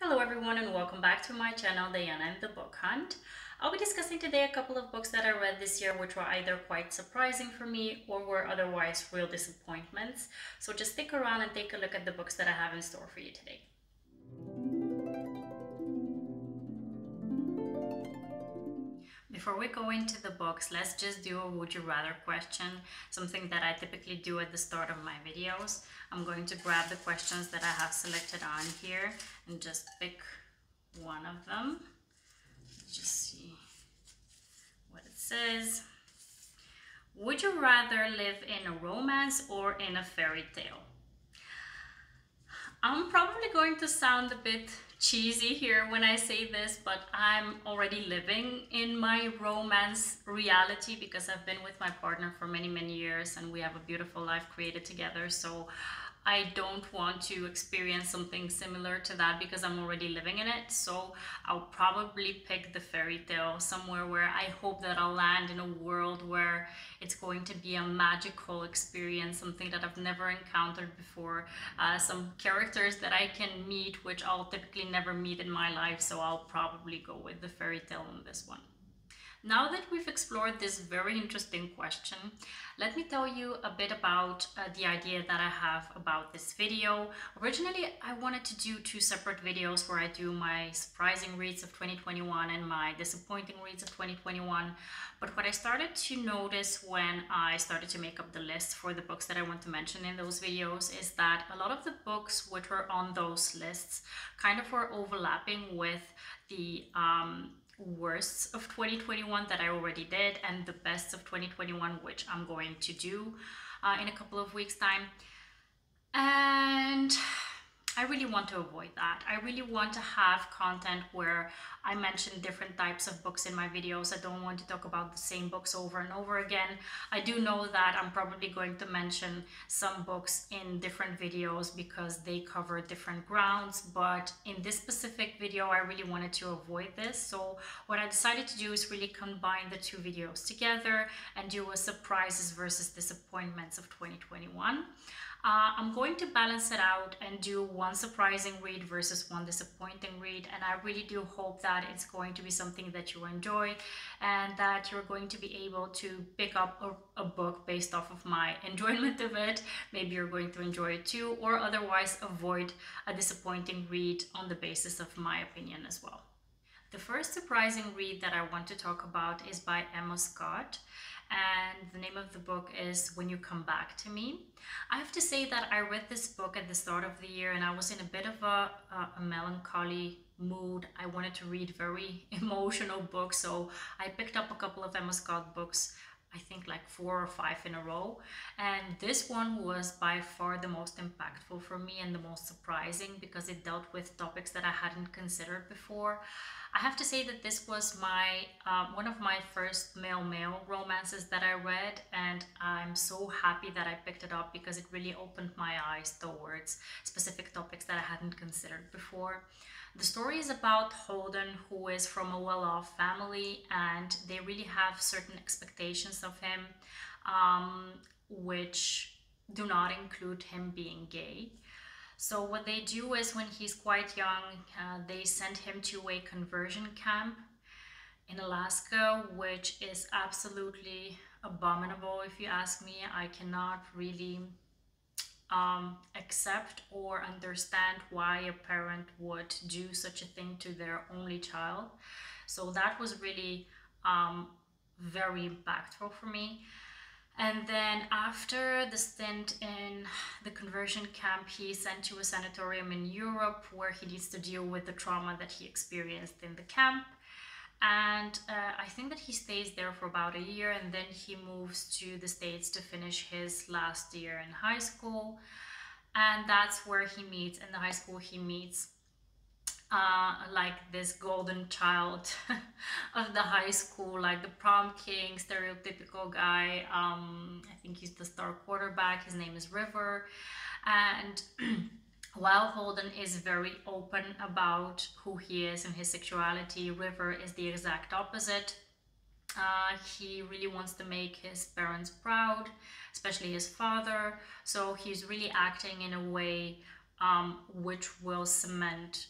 Hello everyone and welcome back to my channel, Diana and the Book Hunt. I'll be discussing today a couple of books that I read this year which were either quite surprising for me or were otherwise real disappointments. So just stick around and take a look at the books that I have in store for you today. Before we go into the books, let's just do a would you rather question, something that I typically do at the start of my videos. I'm going to grab the questions that I have selected on here and just pick one of them. Just see what it says. Would you rather live in a romance or in a fairy tale? I'm probably going to sound a bit cheesy here when I say this, but I'm already living in my romance reality because I've been with my partner for many years and we have a beautiful life created together. So I don't want to experience something similar to that because I'm already living in it. So I'll probably pick the fairy tale, somewhere where I hope that I'll land in a world where it's going to be a magical experience, something that I've never encountered before, some characters that I can meet which I'll typically never meet in my life. So I'll probably go with the fairy tale on this one. Now that we've explored this very interesting question, let me tell you a bit about the idea that I have about this video. Originally, I wanted to do two separate videos where I do my surprising reads of 2021 and my disappointing reads of 2021. But what I started to notice when I started to make up the list for the books that I want to mention in those videos is that a lot of the books which were on those lists kind of were overlapping with the worsts of 2021 that I already did and the bests of 2021, which I'm going to do in a couple of weeks time. And I really want to avoid that. I really want to have content where I mention different types of books in my videos. I don't want to talk about the same books over and over again. I do know that I'm probably going to mention some books in different videos because they cover different grounds, but in this specific video I really wanted to avoid this. So what I decided to do is really combine the two videos together and do a surprises versus disappointments of 2021. I'm going to balance it out and do one surprising read versus one disappointing read, and I really do hope that it's going to be something that you enjoy and that you're going to be able to pick up a book based off of my enjoyment of it. Maybe you're going to enjoy it too, or otherwise avoid a disappointing read on the basis of my opinion as well. The first surprising read that I want to talk about is by Emma Scott, and the name of the book is When You Come Back to Me. I have to say that I read this book at the start of the year and I was in a bit of a melancholy mood. I wanted to read very emotional books, so I picked up a couple of Emma Scott books, I think like 4 or 5 in a row, and this one was by far the most impactful for me and the most surprising because it dealt with topics that I hadn't considered before. I have to say that this was my one of my first male romances that I read, and I'm so happy that I picked it up because it really opened my eyes towards specific topics that I hadn't considered before. The story is about Holden, who is from a well-off family, and they really have certain expectations of him, which do not include him being gay. So what they do is when he's quite young, they send him to a conversion camp in Alaska, which is absolutely abominable if you ask me. I cannot really accept or understand why a parent would do such a thing to their only child. So that was really very impactful for me. And then after the stint in the conversion camp, he's sent to a sanatorium in Europe where he needs to deal with the trauma that he experienced in the camp. And I think that he stays there for about a year and then he moves to the States to finish his last year in high school. And that's where he meets, in the high school he meets like this golden child of the high school, like the prom king, stereotypical guy. I think he's the star quarterback. His name is River. And while Holden is very open about who he is and his sexuality, River is the exact opposite. He really wants to make his parents proud, especially his father. So he's really acting in a way which will cement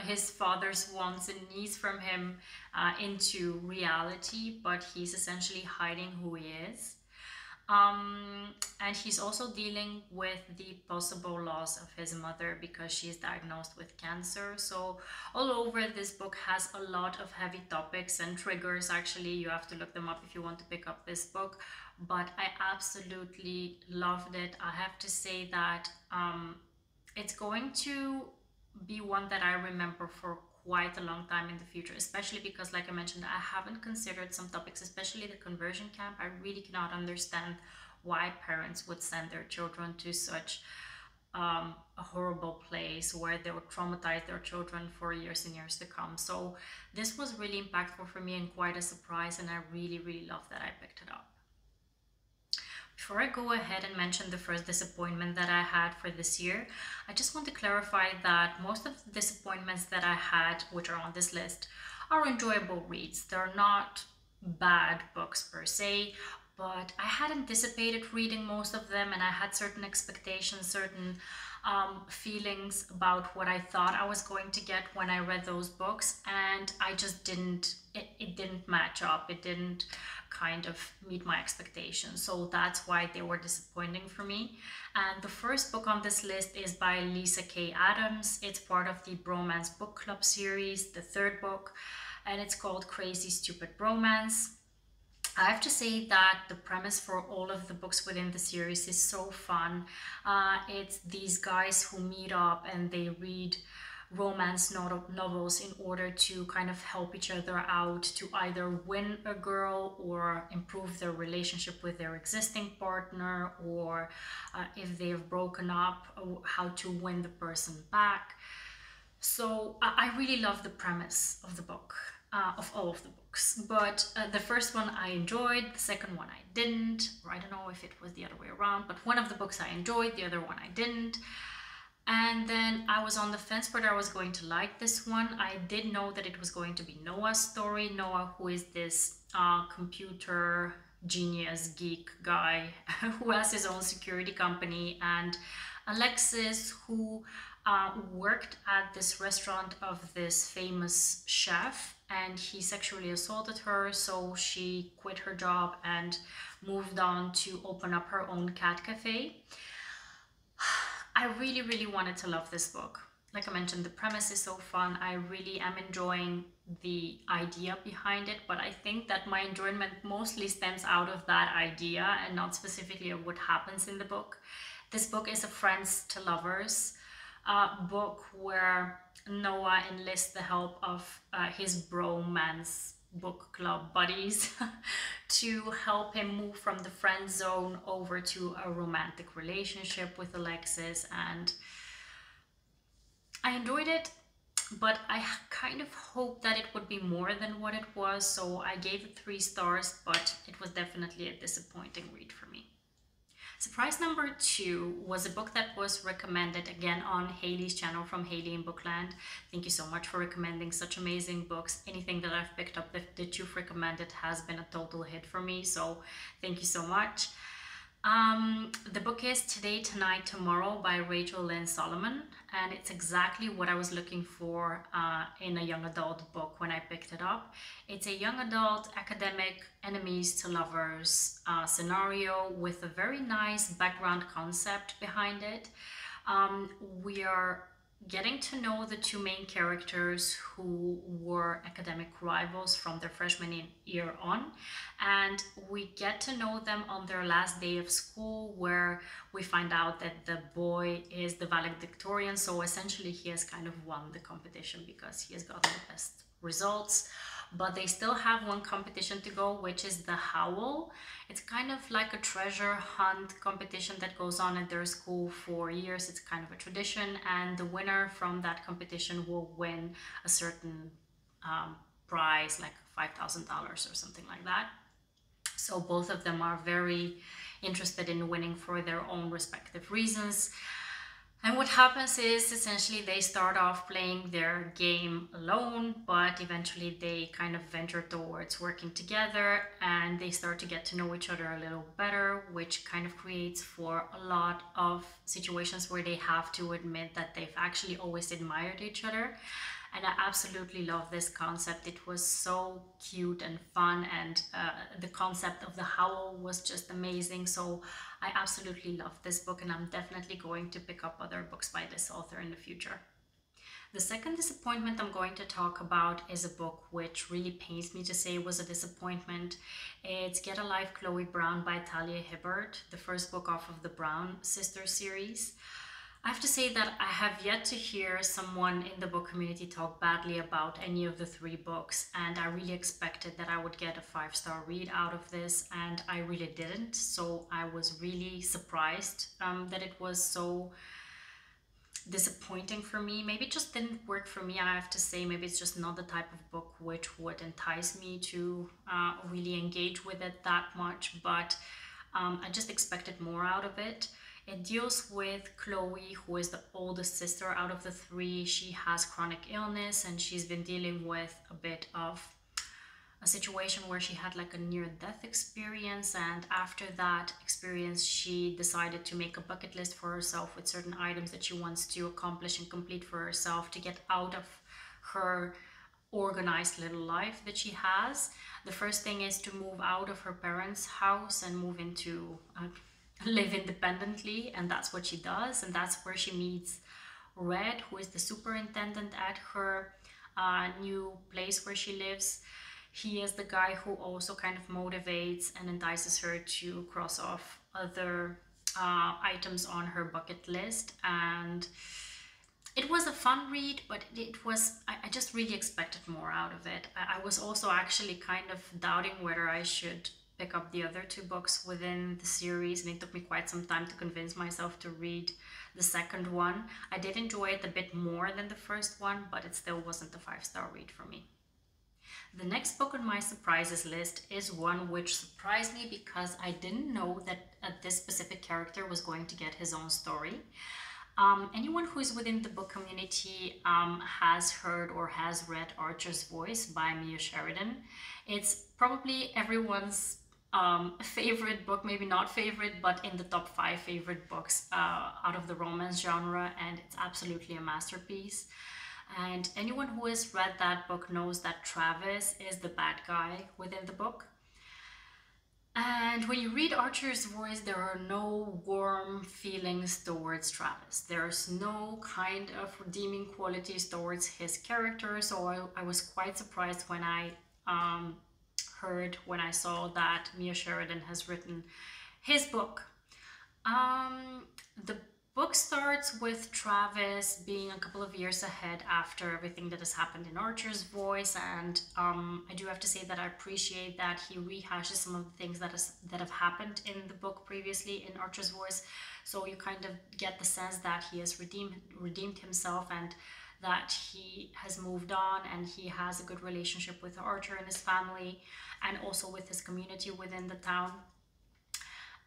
his father's wants and needs from him into reality, but he's essentially hiding who he is. And he's also dealing with the possible loss of his mother because she's diagnosed with cancer. So all over, this book has a lot of heavy topics and triggers. Actually, you have to look them up if you want to pick up this book, but I absolutely loved it. I have to say that it's going to be one that I remember for quite a long time in the future, especially because, like I mentioned, I haven't considered some topics, especially the conversion camp. I really cannot understand why parents would send their children to such a horrible place where they would traumatize their children for years and years to come. So this was really impactful for me and quite a surprise, and I really, really love that I picked it up. Before I go ahead and mention the first disappointment that I had for this year, I just want to clarify that most of the disappointments that I had, which are on this list, are enjoyable reads. They're not bad books per se, but I had anticipated reading most of them, and I had certain expectations, certain feelings about what I thought I was going to get when I read those books, and I just didn't, it didn't match up. It didn't kind of meet my expectations. So that's why they were disappointing for me. And the first book on this list is by Lyssa K. Adams. It's part of the Bromance book club series, the third book, and it's called Crazy Stupid Bromance. I have to say that the premise for all of the books within the series is so fun. It's these guys who meet up and they read romance novels in order to kind of help each other out to either win a girl or improve their relationship with their existing partner, or if they've broken up, how to win the person back. So I really love the premise of the book, of all of the books, but the first one I enjoyed, the second one I didn't, or I don't know if it was the other way around, but one of the books I enjoyed, the other one I didn't. And then I was on the fence whether I was going to like this one. I did know that it was going to be Noah's story. Noah, who is this computer genius geek guy who has his own security company, and Alexis, who worked at this restaurant of this famous chef, and he sexually assaulted her, so she quit her job and moved on to open up her own cat cafe. I really, really wanted to love this book. Like I mentioned, the premise is so fun. I really am enjoying the idea behind it, but I think that my enjoyment mostly stems out of that idea and not specifically of what happens in the book. This book is a friends to lovers book where Noah enlists the help of his bromance book club buddies to help him move from the friend zone over to a romantic relationship with Alexis. And I enjoyed it, but I kind of hoped that it would be more than what it was, so I gave it 3 stars, but it was definitely a disappointing read for me. Surprise number 2 was a book that was recommended again on Haley's channel from Haley in Bookland. Thank you so much for recommending such amazing books. Anything that I've picked up that you've recommended has been a total hit for me, so thank you so much. The book is Today, Tonight, Tomorrow by Rachel Lynn Solomon, and it's exactly what I was looking for in a young adult book when I picked it up. It's a young adult academic enemies to lovers scenario with a very nice background concept behind it. We are getting to know the 2 main characters who were academic rivals from their freshman year on, and we get to know them on their last day of school, where we find out that the boy is the valedictorian, so essentially he has kind of won the competition because he has gotten the best results. But they still have one competition to go, which is the Howl. It's kind of like a treasure hunt competition that goes on at their school for years. It's kind of a tradition, and the winner from that competition will win a certain prize, like $5,000 or something like that. So both of them are very interested in winning for their own respective reasons. And what happens is essentially they start off playing their game alone, but eventually they kind of venture towards working together and they start to get to know each other a little better, which kind of creates for a lot of situations where they have to admit that they've actually always admired each other. And I absolutely love this concept. It was so cute and fun, and the concept of the howl was just amazing. So I absolutely love this book, and I'm definitely going to pick up other books by this author in the future. The second disappointment I'm going to talk about is a book which really pains me to say was a disappointment. It's Get a Life, Chloe Brown by Talia Hibbert, the first book off of the Brown Sisters series. I have to say that I have yet to hear someone in the book community talk badly about any of the three books, and I really expected that I would get a 5-star read out of this, and I really didn't. So I was really surprised that it was so disappointing for me. Maybe it just didn't work for me. I have to say, maybe it's just not the type of book which would entice me to really engage with it that much, but I just expected more out of it. It deals with Chloe, who is the oldest sister out of the three. She has chronic illness and she's been dealing with a bit of a situation where she had like a near-death experience, and after that experience she decided to make a bucket list for herself with certain items that she wants to accomplish and complete for herself to get out of her organized little life that she has. The first thing is to move out of her parents' house and move into live independently, and that's what she does, and that's where she meets Red, who is the superintendent at her new place where she lives. He is the guy who also kind of motivates and entices her to cross off other items on her bucket list. And it was a fun read, but I just really expected more out of it. I was also actually kind of doubting whether I should pick up the other two books within the series, and it took me quite some time to convince myself to read the second one. I did enjoy it a bit more than the first one, but it still wasn't a 5-star read for me. The next book on my surprises list is one which surprised me because I didn't know that this specific character was going to get his own story. Anyone who is within the book community has heard or has read Archer's Voice by Mia Sheridan. It's probably everyone's favorite book, maybe not favorite, but in the top 5 favorite books out of the romance genre, and it's absolutely a masterpiece. And anyone who has read that book knows that Travis is the bad guy within the book. And when you read Archer's Voice, there are no warm feelings towards Travis. There's no kind of redeeming qualities towards his character. So I was quite surprised when I when I saw that Mia Sheridan has written his book. The book starts with Travis being a couple of years ahead after everything that has happened in Archer's Voice, and I do have to say that I appreciate that he rehashes some of the things that have happened in the book previously in Archer's Voice. So you kind of get the sense that he has redeemed himself, and that he has moved on, and he has a good relationship with Archer and his family, and also with his community within the town.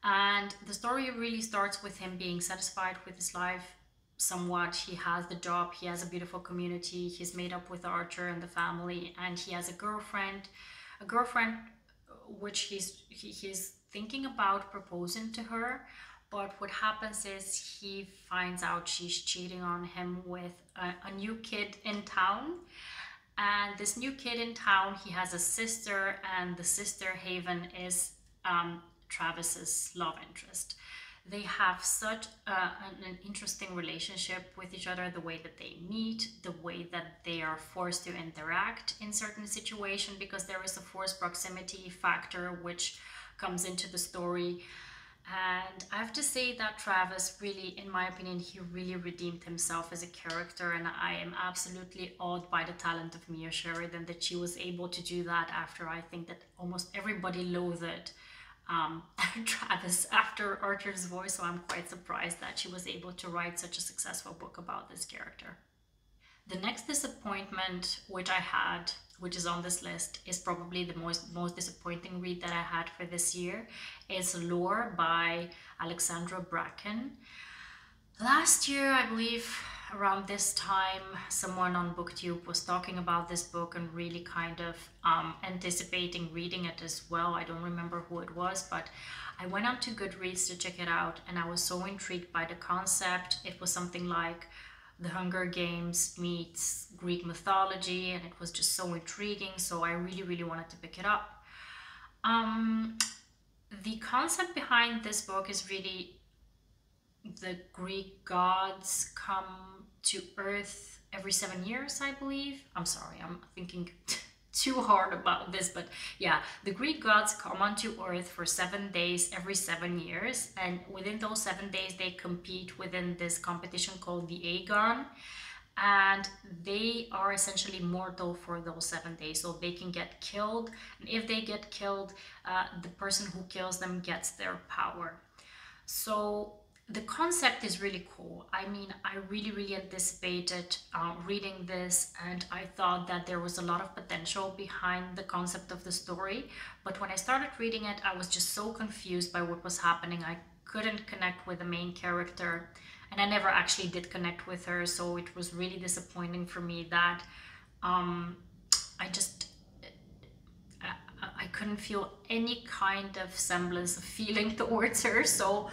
And the story really starts with him being satisfied with his life somewhat. He has the job, he has a beautiful community, he's made up with Archer and the family, and he has a girlfriend which he's thinking about proposing to her. But what happens is he finds out she's cheating on him with a new kid in town. And this new kid in town, he has a sister, and the sister, Haven, is Travis's love interest. They have such an interesting relationship with each other, the way that they meet, the way that they are forced to interact in certain situations, because there is a forced proximity factor which comes into the story. And I have to say that Travis really, in my opinion, he really redeemed himself as a character, and I am absolutely awed by the talent of Mia Sheridan that she was able to do that after I think that almost everybody loathed Travis after Archer's Voice. So I'm quite surprised that she was able to write such a successful book about this character. The next disappointment which I had, which is on this list, is probably the most disappointing read that I had for this year. It's Lore by Alexandra Bracken. Last year, I believe around this time, someone on BookTube was talking about this book and really kind of anticipating reading it as well. I don't remember who it was, but I went on to Goodreads to check it out, and I was so intrigued by the concept. It was something like The Hunger Games meets Greek mythology, and it was just so intriguing, so I really, really wanted to pick it up. The concept behind this book is really the Greek gods come to Earth every 7 years, I believe. I'm sorry, I'm thinking too hard about this, but yeah, the Greek gods come onto Earth for 7 days every 7 years, and within those 7 days they compete within this competition called the Aegon, and they are essentially mortal for those 7 days, so they can get killed, and if they get killed, the person who kills them gets their power. So the concept is really cool. I mean, I really, really anticipated reading this, and I thought that there was a lot of potential behind the concept of the story. But when I started reading it, I was just so confused by what was happening. I couldn't connect with the main character, and I never actually did connect with her. So it was really disappointing for me that I just I couldn't feel any kind of semblance of feeling towards her. So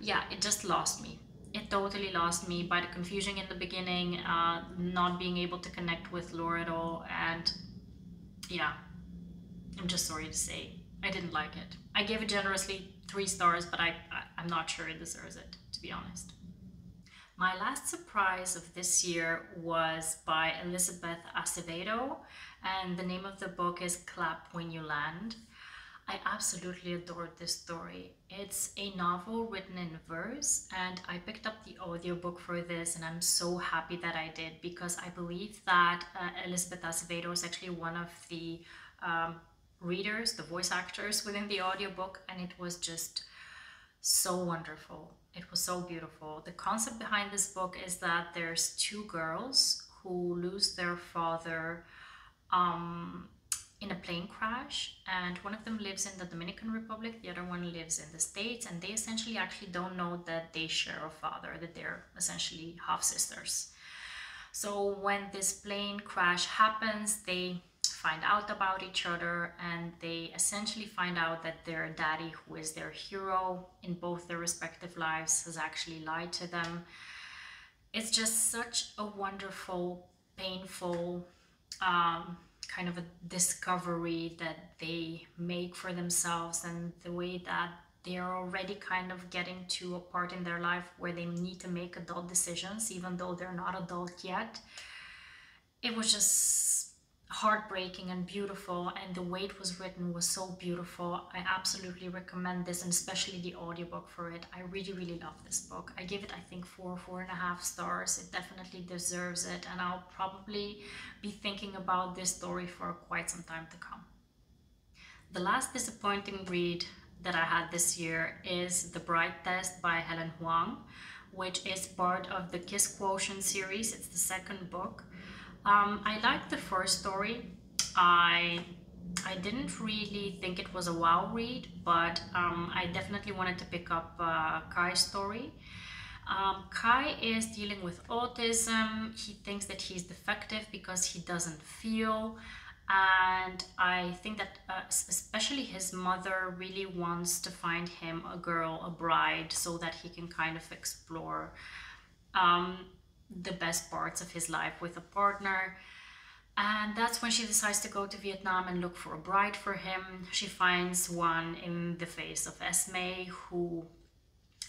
yeah, it just lost me. It totally lost me by the confusion in the beginning, not being able to connect with Laura at all, and yeah, I'm just sorry to say I didn't like it. I gave it generously 3 stars, but I'm not sure it deserves it, to be honest. My last surprise of this year was by Elizabeth Acevedo, and the name of the book is Clap When You Land. I absolutely adored this story. It's a novel written in verse, and I picked up the audiobook for this, and I'm so happy that I did, because I believe that Elizabeth Acevedo is actually one of the readers, the voice actors within the audiobook, and it was just so wonderful. It was so beautiful. The concept behind this book is that there's 2 girls who lose their father in a plane crash, and one of them lives in the Dominican Republic, the other one lives in the States, and they essentially actually don't know that they share a father, that they're essentially half sisters. So when this plane crash happens, they find out about each other, and they essentially find out that their daddy, who is their hero in both their respective lives, has actually lied to them. It's just such a wonderful, painful kind of a discovery that they make for themselves, and the way that they are already kind of getting to a part in their life where they need to make adult decisions, even though they're not adult yet. It was just heartbreaking and beautiful, and the way it was written was so beautiful. I absolutely recommend this, and especially the audiobook for it. I really, really love this book. I give it, I think, 4.5 stars. It definitely deserves it, and I'll probably be thinking about this story for quite some time to come. The last disappointing read that I had this year is The Bride Test by Helen Hoang, which is part of the Kiss Quotient series. It's the second book. I liked the first story. I didn't really think it was a wow read, but I definitely wanted to pick up Kai's story. Kai is dealing with autism. He thinks that he's defective because he doesn't feel, and I think that especially his mother really wants to find him a girl, a bride, so that he can kind of explore the best parts of his life with a partner. And that's when she decides to go to Vietnam and look for a bride for him. She finds one in the face of Esme, who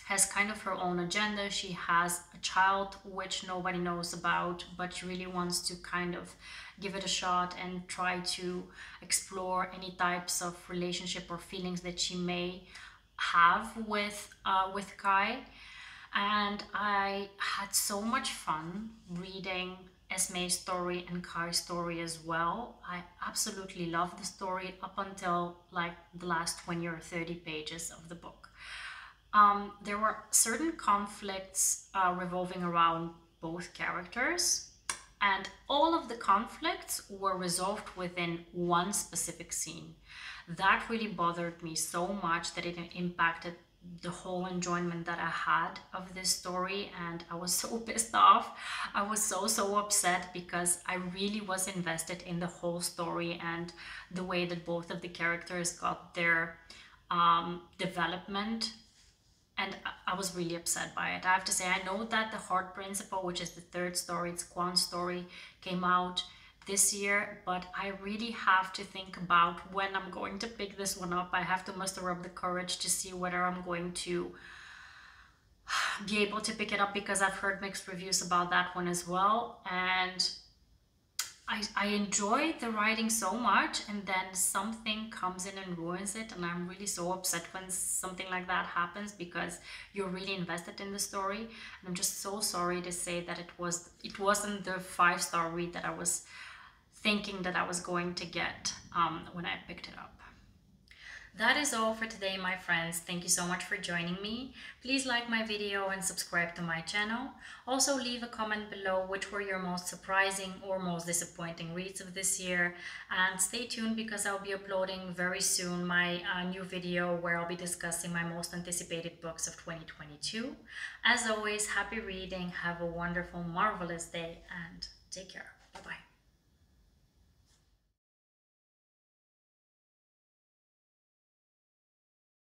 has kind of her own agenda. She has a child which nobody knows about, but she really wants to kind of give it a shot and try to explore any types of relationship or feelings that she may have with Kai. And I had so much fun reading Esme's story and Kai's story as well. I absolutely loved the story up until like the last 20 or 30 pages of the book. There were certain conflicts revolving around both characters, and all of the conflicts were resolved within one specific scene. That really bothered me so much that it impacted the whole enjoyment that I had of this story, and I was so pissed off. I was so upset because I really was invested in the whole story and the way that both of the characters got their development, and I was really upset by it. I have to say, I know that the Heart Principle, which is the third story, it's Kwan's story, came out this year, but I really have to think about when I'm going to pick this one up. I have to muster up the courage to see whether I'm going to be able to pick it up, because I've heard mixed reviews about that one as well. And I enjoy the writing so much, and then something comes in and ruins it, and I'm really so upset when something like that happens, because you're really invested in the story. And I'm just so sorry to say that it wasn't the 5-star read that I was thinking that I was going to get when I picked it up. That is all for today, my friends. Thank you so much for joining me. Please like my video and subscribe to my channel. Also leave a comment below which were your most surprising or most disappointing reads of this year. And stay tuned, because I'll be uploading very soon my new video where I'll be discussing my most anticipated books of 2022. As always, happy reading, have a wonderful, marvelous day, and take care. Bye-bye.